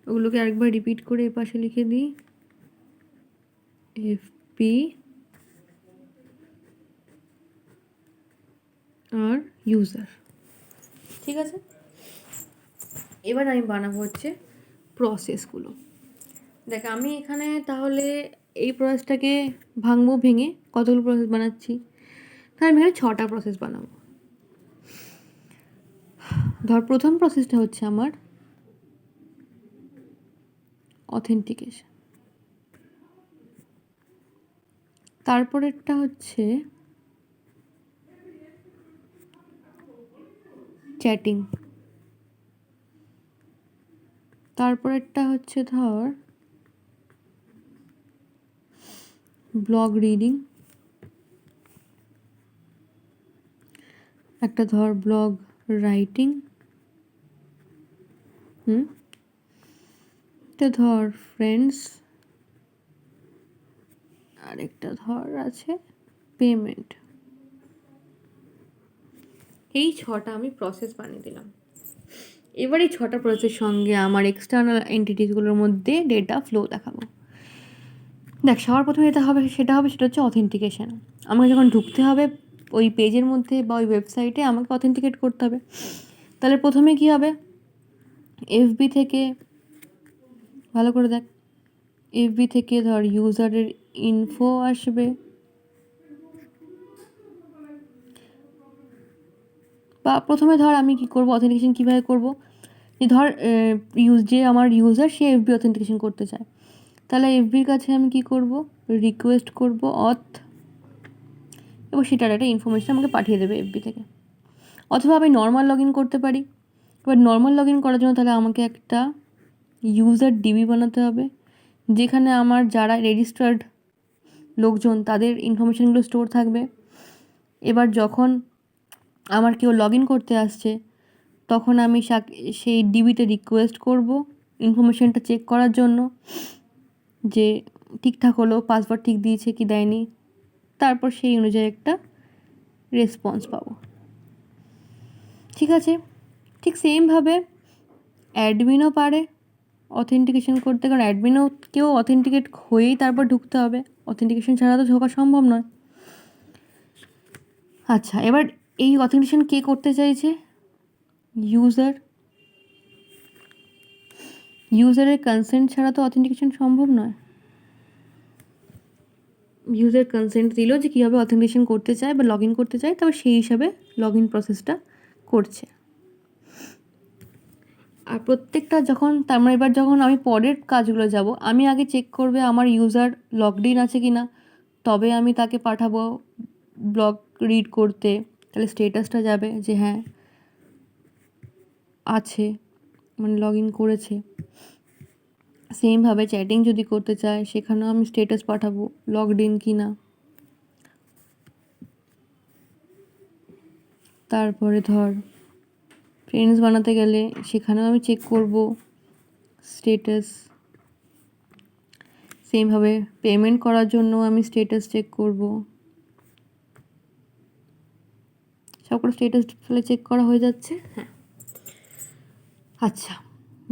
ওগুলোকে আরেকবার রিপিট করে এপাশে লিখে দিই, এফপি আর ইউজার। ঠিক আছে, এবার আমি বানাবো হচ্ছে প্রসেসগুলো। দেখ আমি এখানে তাহলে এই প্রসেসটাকে ভাঙবো, ভেঙে কতগুলো প্রসেস বানাচ্ছি, তাহলে আমি এখানে 6টা প্রসেস বানাবো। ধর প্রথম প্রসেসটা হচ্ছে আমার অথেন্টিকেশন, তারপরেরটা হচ্ছে চ্যাটিং, তারপরেরটা হচ্ছে ধর ব্লগ রিডিং, একটা ধর ব্লগ রাইটিং, একটা ধর ফ্রেন্ডস, আর একটা ধর আছে পেমেন্ট। এই 6টা আমি প্রসেস বানিয়ে দিলাম। এবার এই 6টা প্রসেসের সঙ্গে আমার এক্সটার্নাল এন্টিটিসগুলোর মধ্যে ডেটা ফ্লো দেখাবো। দেখ সবার প্রথমে সেটা হচ্ছে অথেন্টিকেশন। আমাকে যখন ঢুকতে হবে ওই পেজের মধ্যে বা ওই ওয়েবসাইটে, আমাকে অথেন্টিকেট করতে হবে। তাহলে প্রথমে কী হবে, এফবি থেকে, ভালো করে দেখ, এফবি থেকে ধর ইউজারের ইনফো আসবে, বা প্রথমে ধর আমি কি করব, অথেন্টিকেশন কীভাবে করব, যে ধর যে আমার ইউজার সে এফবি অথেন্টিকেশন করতে চায়, তাহলে এফবির কাছে আমি কি করব, রিকোয়েস্ট করব অথ, এবং সেটার একটা ইনফরমেশন আমাকে পাঠিয়ে দেবে এফবি থেকে। অথবা আমি নর্মাল লগ ইন করতে পারি। এবার নর্মাল লগ ইন করার জন্য তাহলে আমাকে একটা ইউজার ডিবি বানাতে হবে, যেখানে আমার যারা রেজিস্টার্ড লোকজন তাদের ইনফরমেশানগুলো স্টোর থাকবে। এবার যখন আমার কেউ লগ ইন করতে আসছে তখন আমি সেই ডিবিতে রিকোয়েস্ট করব ইনফরমেশানটা চেক করার জন্য, যে ঠিকঠাক হলো, পাসওয়ার্ড ঠিক দিয়েছে কি দেয়নি, তারপর সেই অনুযায়ী একটা রেসপন্স পাবো। ঠিক আছে, ঠিক সেমভাবে অ্যাডমিনও পারে অথেন্টিকেশন করতে, কারণ অ্যাডমিনও কেউ অথেন্টিকেট হয়েই তারপর ঢুকতে হবে, অথেন্টিকেশন ছাড়া তো ঢোকা সম্ভব নয়। আচ্ছা, এবার এই অথেন্টিকেশন কে করতে চাইছে, ইউজারের কনসেন্ট ছাড়া তো অথেন্টিকেশন সম্ভব নয়। ইউজার কনসেন্ট দিল যে কীভাবে অথেন্টিকেশন করতে চায় বা লগ ইন করতে চায়, তবে সেই হিসাবে লগ ইন প্রসেসটা করছে। আর প্রত্যেকটা এবার যখন আমি পরের কাজগুলো যাব, আমি আগে চেক করবে আমার ইউজার লগড ইন আছে কি না, তবে আমি তাকে পাঠাবো ব্লগ রিড করতে, তাহলে স্টেটাসটা যাবে যে হ্যাঁ আছে, মানে লগ ইন করেছে। সেমভাবে চ্যাটিং যদি করতে চায় সেখানেও আমি স্টেটাস পাঠাবো লগড ইন কি না। তারপরে ধর ফ্রেন্ডস বানাতে গেলে সেখানেও আমি চেক করব স্টেটাস। সেমভাবে পেমেন্ট করার জন্য আমি স্টেটাস চেক করব। সবগুলো স্টেটাস তাহলে চেক করা হয়ে যাচ্ছে। হ্যাঁ, আচ্ছা,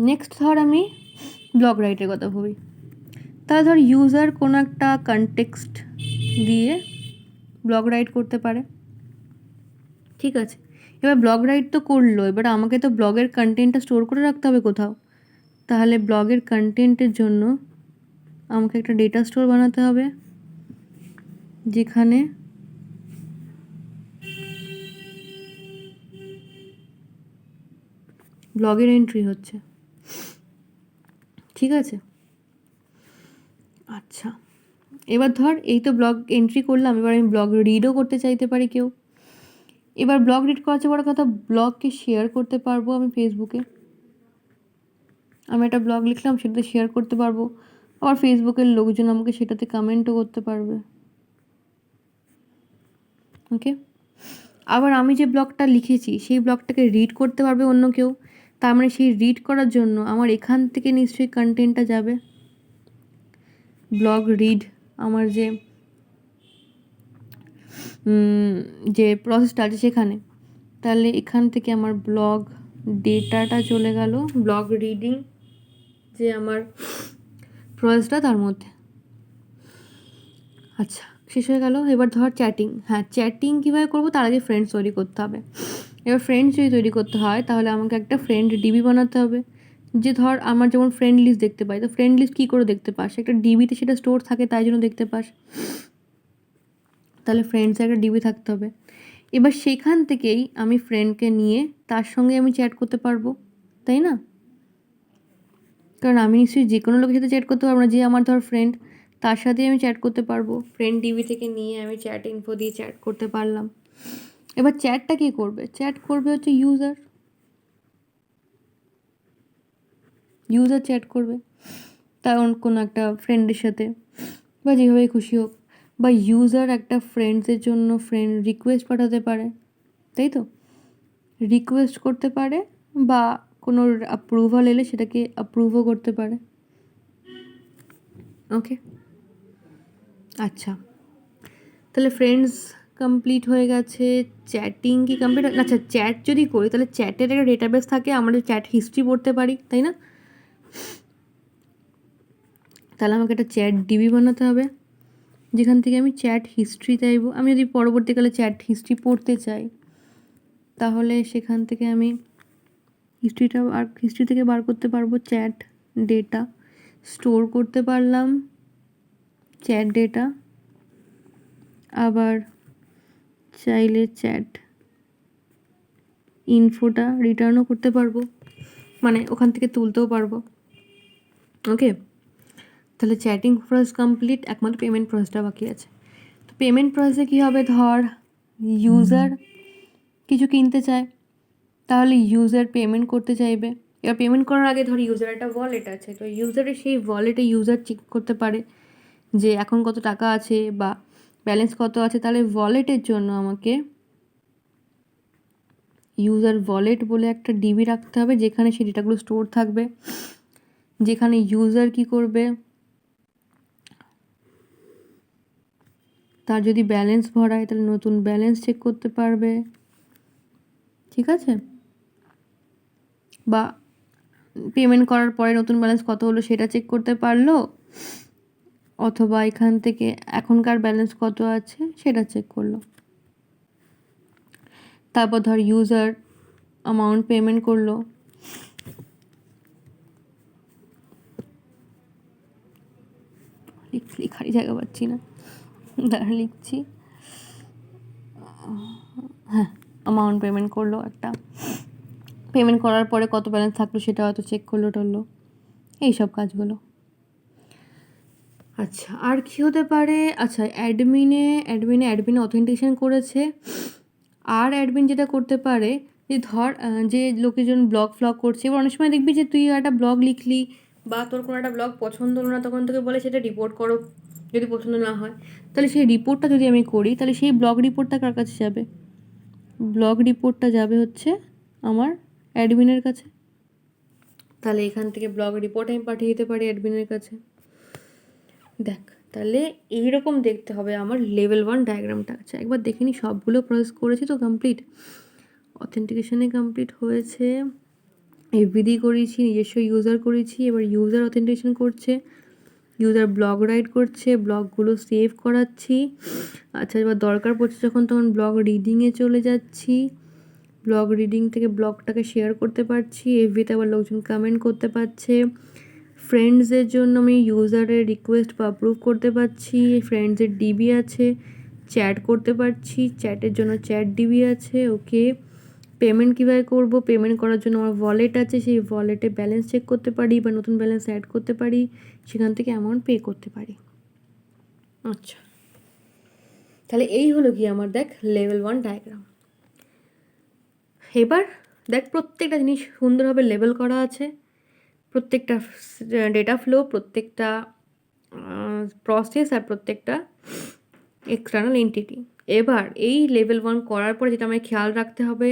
নেক্সট ধর আমি ব্লগ রাইটের কথা ভাবি। তাহলে ধর ইউজার কোনো একটা কনটেক্সট দিয়ে ব্লগ রাইট করতে পারে। ঠিক আছে, এবার ব্লগ রাইট তো করলো, এবার আমাকে তো ব্লগের কন্টেন্টটা স্টোর করে রাখতে হবে কোথাও। তাহলে ব্লগের কন্টেন্টের জন্য আমাকে একটা ডেটা স্টোর বানাতে হবে, যেখানে ব্লগের এন্ট্রি হচ্ছে। ঠিক আছে, আচ্ছা, এবার ধর এই তো ব্লগ এন্ট্রি করলাম, এবার আমি ব্লগ রিডও করতে চাইতে পারি কেউ। এবার ব্লগ রিড করার চেয়ে বড় কথা, ব্লগকে শেয়ার করতে পারবো আমি ফেসবুকে। আমি একটা ব্লগ লিখলাম, সেটাতে শেয়ার করতে পারবো, আবার ফেসবুকের লোকজন আমাকে সেটাতে কমেন্টও করতে পারবে। ওকে। আবার আমি যে ব্লগটা লিখেছি সেই ব্লগটাকে রিড করতে পারবে অন্য কেউ, তার মানে সেই রিড করার জন্য আমার এখান থেকে নিশ্চয়ই কন্টেন্টটা যাবে। ব্লগ রিড আমার যে প্রসেসটা আছে সেখানে, তাহলে এখান থেকে আমার ব্লগ ডেটাটা চলে গেল ব্লগ রিডিং যে আমার প্রসেসটা তার মধ্যে। আচ্ছা, শেষ হয়ে গেল। এবার ধর চ্যাটিং। হ্যাঁ, চ্যাটিং কীভাবে করবো, তার আগে ফ্রেন্ডস তৈরি করতে হবে। এবার ফ্রেন্ডস যদি তৈরি করতে হয় তাহলে আমাকে একটা ফ্রেন্ড ডিবি বানাতে হবে। যে ধর আমার যেমন ফ্রেন্ড লিস্ট দেখতে পাই, তো ফ্রেন্ড লিস্ট কী করে দেখতে পাস, একটা ডিবিতে সেটা স্টোর থাকে তাই জন্য দেখতে পাস। তাহলে ফ্রেন্ডসে একটা ডিবি থাকতে হবে। এবার সেখান থেকেই আমি ফ্রেন্ডকে নিয়ে তার সঙ্গে আমি চ্যাট করতে পারবো, তাই না? কারণ আমি নিশ্চয়ই যে কোনো লোকের সাথে চ্যাট করতে পারবো না, যে আমার ধর ফ্রেন্ড তার সাথেই আমি চ্যাট করতে পারবো। ফ্রেন্ড ডিবি থেকে নিয়ে আমি চ্যাট ইনফো দিয়ে চ্যাট করতে পারলাম। এবার চ্যাটটা কী করবে, চ্যাট করবে হচ্ছে ইউজার চ্যাট করবে তার কোনো একটা ফ্রেন্ডের সাথে বা যেভাবে খুশি হোক। বা ইউজার একটা ফ্রেন্ডসের জন্য ফ্রেন্ড রিকোয়েস্ট পাঠাতে পারে, তাই তো? রিকোয়েস্ট করতে পারে বা কোনো অ্যাপ্রুভাল এলে সেটাকে অ্যাপ্রুভও করতে পারে। ওকে, আচ্ছা, তাহলে ফ্রেন্ডস কমপ্লিট হয়ে গেছে। চ্যাটিং কি কমপ্লিট? আচ্ছা, চ্যাট যদি করি তাহলে চ্যাটের একটা ডেটাবেস থাকে, আমরা চ্যাট হিস্ট্রি পড়তে পারি, তাই না? তাহলে আমাকে একটা চ্যাট ডিবি বানাতে হবে যেখান থেকে আমি চ্যাট হিস্ট্রি চাইবো। আমি যদি পরবর্তীকালে চ্যাট হিস্ট্রি পড়তে চাই তাহলে সেখান থেকে আমি হিস্ট্রি থেকে বার করতে পারবো চ্যাট ডেটা, স্টোর করতে পারলাম চ্যাট ডেটা, আবার চাইলে চ্যাট ইনফোটা রিটার্নও করতে পারবো, মানে ওখান থেকে তুলতেও পারবো। ওকে, তাহলে চ্যাটিং প্রসেস কমপ্লিট, একমাত্র পেমেন্ট প্রসেসটা বাকি আছে। তো পেমেন্ট প্রসেসে কী হবে, ধর ইউজার কিছু কিনতে চায় তাহলে ইউজার পেমেন্ট করতে চাইবে। এবার পেমেন্ট করার আগে ধর ইউজার একটা ওয়ালেট আছে, তো ইউজারের সেই ওয়ালেটে ইউজার চেক করতে পারে যে এখন কত টাকা আছে বা ব্যালেন্স কত আছে। তাহলে ওয়ালেটের জন্য আমাকে ইউজার ওয়ালেট বলে একটা ডিবি রাখতে হবে যেখানে সেই ডেটাগুলো স্টোর থাকবে, যেখানে ইউজার কি করবে, তার যদি ব্যালেন্স ভরায় তাহলে নতুন ব্যালেন্স চেক করতে পারবে, ঠিক আছে? বা পেমেন্ট করার পরে নতুন ব্যালেন্স কত হলো সেটা চেক করতে পারলো, অথবা এখান থেকে এখনকার ব্যালেন্স কত আছে সেটা চেক করলো। তারপর ধর ইউজার অ্যামাউন্ট পেমেন্ট করলো, লিখারই জায়গা পাচ্ছি না, দাঁড়া লিখছি। হ্যাঁ, অ্যামাউন্ট পেমেন্ট করলো একটা, পেমেন্ট করার পরে কত ব্যালেন্স থাকলো সেটা হয়তো চেক করলো টললো, এইসব কাজগুলো। আচ্ছা, আর কী হতে পারে? আচ্ছা, অ্যাডমিনে অথেন্টিকেশন করেছে। আর অ্যাডমিন যেটা করতে পারে যে ধর যে লোকেজন ব্লগ করছে, এবার অনেক সময় দেখবি যে তুই একটা ব্লগ লিখলি বা তোর কোনো একটা ব্লগ পছন্দ হলো না, তখন তোকে বলে সেটা রিপোর্ট করো, যদি পছন্দ না হয়। তাহলে সেই রিপোর্টটা যদি আমি করি তাহলে সেই ব্লগ রিপোর্টটা কার কাছে যাবে? ব্লগ রিপোর্টটা যাবে হচ্ছে আমার অ্যাডমিনের কাছে। তাহলে এখান থেকে ব্লগ রিপোর্ট আমি পাঠিয়ে দিতে পারি অ্যাডমিনের কাছে। দেখ, তাহলে এইরকম দেখতে হবে আমার লেভেল 1 ডায়াগ্রামটা। আচ্ছা, একবার দেখে নি সবগুলো প্রসেস করেছি তো কমপ্লিট। অথেন্টিকেশনে কমপ্লিট হয়েছে, এফবিডি করেছি, নিজস্ব ইউজার করেছি, এবার ইউজার অথেন্টিকেশন করছে, ইউজার ব্লগ রাইট করছে, ব্লগগুলো সেভ করাচ্ছি। আচ্ছা, এবার দরকার পড়ছে যখন তখন ব্লগ রিডিংয়ে চলে যাচ্ছি, ব্লগ রিডিং থেকে ব্লগটাকে শেয়ার করতে পারছি, এফবিতে আবার লোকজন কমেন্ট করতে পারছে, ফ্রেন্ডসদের জন্য আমি ইউজারের রিকোয়েস্ট বা অ্যাপ্রুভ করতে পারছি, ফ্রেন্ডসের ডিবি আছে, চ্যাট করতে পারছি, চ্যাটের জন্য চ্যাট ডিবি আছে। ওকে, পেমেন্ট কীভাবে করব, পেমেন্ট করার জন্য আমার ওয়ালেট আছে, সেই ওয়ালেটে ব্যালেন্স চেক করতে পারি বা নতুন ব্যালেন্স অ্যাড করতে পারি, সেখান থেকে অ্যামাউন্ট পে করতে পারি। আচ্ছা, তাহলে এই হলো কি আমার দেখ লেভেল 1 ডায়াগ্রাম। এবার দেখ প্রত্যেকটা জিনিস সুন্দরভাবে লেবেল করা আছে, প্রত্যেকটা ডেটা ফ্লো, প্রত্যেকটা প্রসেস আর প্রত্যেকটা এক্সটার্নাল এন্টিটি। এবার এই লেভেল 1 করার পরে যেটা আমায় খেয়াল রাখতে হবে,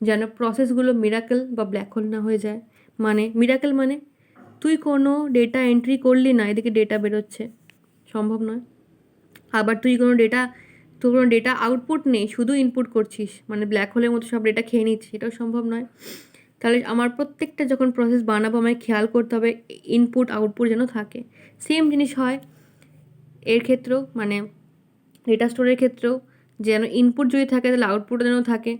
যেন প্রসেসগুলো মিরাকেল বা ব্ল্যাক হোল না হয়ে যায়। মানে মিরাকেল মানে তুই কোনো ডেটা এন্ট্রি করলি না, এদিকে ডেটা বেরোচ্ছে, সম্ভব নয়। আবার তুই তোর কোনো ডেটা আউটপুট নেই, শুধু ইনপুট করছিস, মানে ব্ল্যাক হোলের মতো সব ডেটা খেয়ে নিচ্ছিস, এটাও সম্ভব নয়। তাহলে আমার প্রত্যেকটা যখন প্রসেস বানাবো আমায় খেয়াল করতে হবে ইনপুট আউটপুট যেন থাকে। সেম জিনিস হয় এর ক্ষেত্রেও, মানে ডেটা স্টোরের ক্ষেত্রেও, যেন ইনপুট যদি থাকে তাহলে আউটপুট যেন থাকে,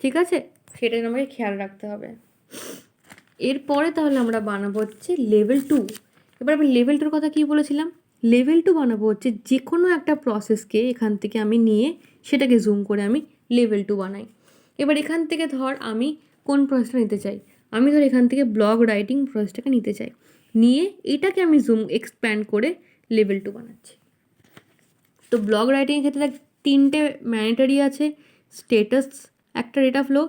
ঠিক আছে? সেটা যেন আমাকে খেয়াল রাখতে হবে। এরপরে তাহলে আমরা বানাবো হচ্ছে লেভেল 2। এবার আমি লেভেল 2-র কথা কী বলেছিলাম? লেভেল 2 বানাবো হচ্ছে যে কোনো একটা প্রসেসকে এখান থেকে আমি নিয়ে সেটাকে জুম করে আমি লেভেল 2 বানাই। এবার এখান থেকে ধর আমি কোন প্রসেসটা নিতে চাই, আমি ধর এখান থেকে ব্লগ রাইটিং প্রসেসটাকে নিতে চাই, নিয়ে এটাকে আমি এক্সপ্যান্ড করে লেভেল 2 বানাচ্ছি। তো ব্লগ রাইটিংয়ের ক্ষেত্রে দেখ 3টে ম্যান্ডেটরি আছে: স্টেটাস একটা ডেটা ফ্লো,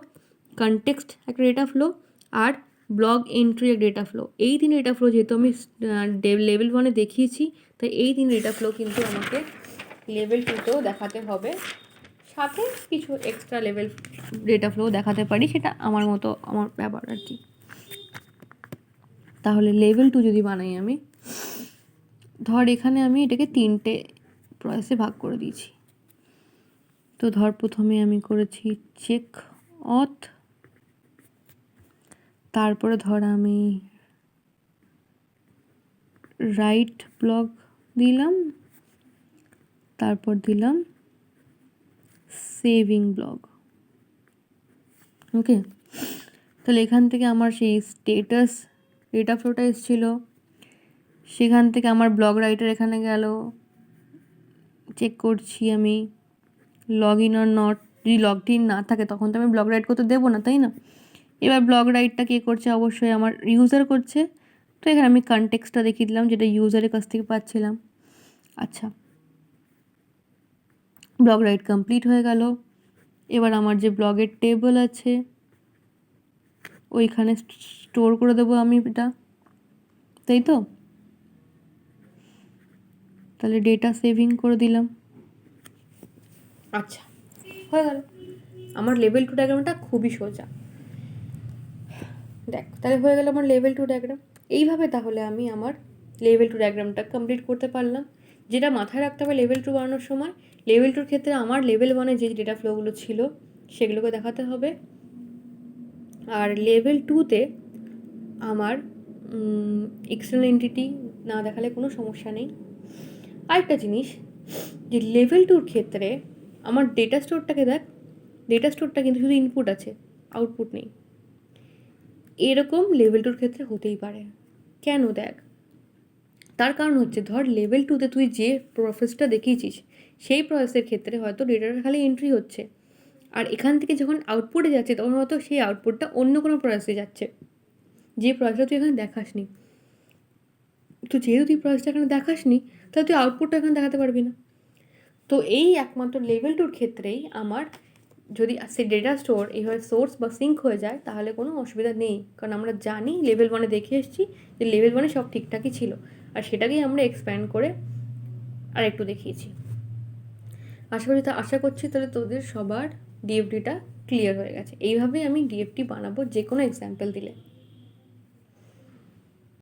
কনটেক্সট একটা ডেটা ফ্লো, আর ব্লগ এন্ট্রি এক ডেটা ফ্লো। এই 3 ডেটা ফ্লো যেহেতু আমি লেভেল 1-এ দেখিয়েছি, তাই এই 3 ডেটা ফ্লো কিন্তু আমাকে লেভেল 2-তেও দেখাতে হবে। সাথে কিছু এক্সট্রা লেভেল ডেটা ফ্লো দেখাতে পারি, সেটা আমার মতো আমার ব্যাপার আর কি। তাহলে লেভেল 2 যদি বানাই আমি, ধর এখানে আমি এটাকে 3টে প্রসেসে ভাগ করে দিয়েছি। তো ধর প্রথমে আমি করেছি চেক অথ, তারপরে ধর আমি রাইট ব্লগ দিলাম, তারপর দিলাম সেভিং ব্লগ। ওকে, তাহলে এখান থেকে আমার সেই স্টেটাস ডেটা ফ্লোটা এসেছিলো, সেখান থেকে আমার ব্লগ রাইটার এখানে গেল, চেক করছি আমি লগ ইন অর নট। যদি লগড ইন না থাকে তখন তো আমি ব্লগ রাইট করতে দেবো না, তাই না? এবার ব্লগ রাইটটা কে করছে? অবশ্যই আমার ইউজার করছে। তো এখানে আমি কনটেক্সটটা দেখিয়ে দিলাম, যেটা ইউজারের কাছ থেকে পাচ্ছিলাম। আচ্ছা, ব্লগ রাইট কমপ্লিট হয়ে গেল। এবার আমার যে ব্লগের টেবল আছে ওইখানে স্টোর করে দেবো আমি এটা, তাই তো? তাহলে ডেটা সেভিং করে দিলাম। আচ্ছা, হয়ে গেল। আমার লেভেল 2 ডায়াগ্রামটা খুবই সোজা। দেখ, তাহলে হয়ে গেল আমার লেভেল 2 ডায়াগ্রাম। এইভাবে তাহলে আমি আমার লেভেল 2 ডায়াগ্রামটা কমপ্লিট করতে পারলাম। যেটা মাথায় রাখতে হবে লেভেল 2 বানানোর সময়, লেভেল 2-র ক্ষেত্রে আমার লেভেল 1-এ যে ডেটা ফ্লোগুলো ছিল সেগুলোকে দেখাতে হবে, আর লেভেল 2-তে আমার এক্সটার্নাল এন্টিটি না দেখালে কোনো সমস্যা নেই। আরেকটা জিনিস, যে লেভেল 2-র ক্ষেত্রে আমার ডেটা স্টোরটাকে দেখ, ডেটা স্টোরটা কিন্তু শুধু ইনপুট আছে, আউটপুট নেই। এরকম লেভেল 2-র ক্ষেত্রে হতেই পারে। কেন? দেখ, তার কারণ হচ্ছে ধর লেভেল 2-তে তুই যে প্রসেসটা দেখিয়েছিস সেই প্রসেসের ক্ষেত্রে হয়তো ডেটাটা খালি এন্ট্রি হচ্ছে, আর এখান থেকে যখন আউটপুটে যাচ্ছে তখন হয়তো সেই আউটপুটটা অন্য কোনো প্রসেসে যাচ্ছে, যে প্রসেসটা তুই এখানে দেখাসনি। তো যেহেতু তুই প্রসেসটা এখানে দেখাসনি, তাহলে তুই আউটপুটটা এখানে দেখাতে পারবি না। তো এই একমাত্র লেভেল 2-র ক্ষেত্রেই আমার যদি সে ডেটা স্টোর এইভাবে সোর্স বা সিঙ্ক হয়ে যায় তাহলে কোনো অসুবিধা নেই, কারণ আমরা জানি লেভেল 1-এ দেখে এসেছি যে লেভেল 1-এ সব ঠিকঠাকই ছিল, আর সেটাকেই আমরা এক্সপ্যান্ড করে আর একটু দেখিয়েছি। আশা করছি তাহলে তোদের সবার ডিএফডিটা ক্লিয়ার হয়ে গেছে। এইভাবেই আমি ডিএফডি বানাবো যে কোনো এক্সাম্পল দিলে।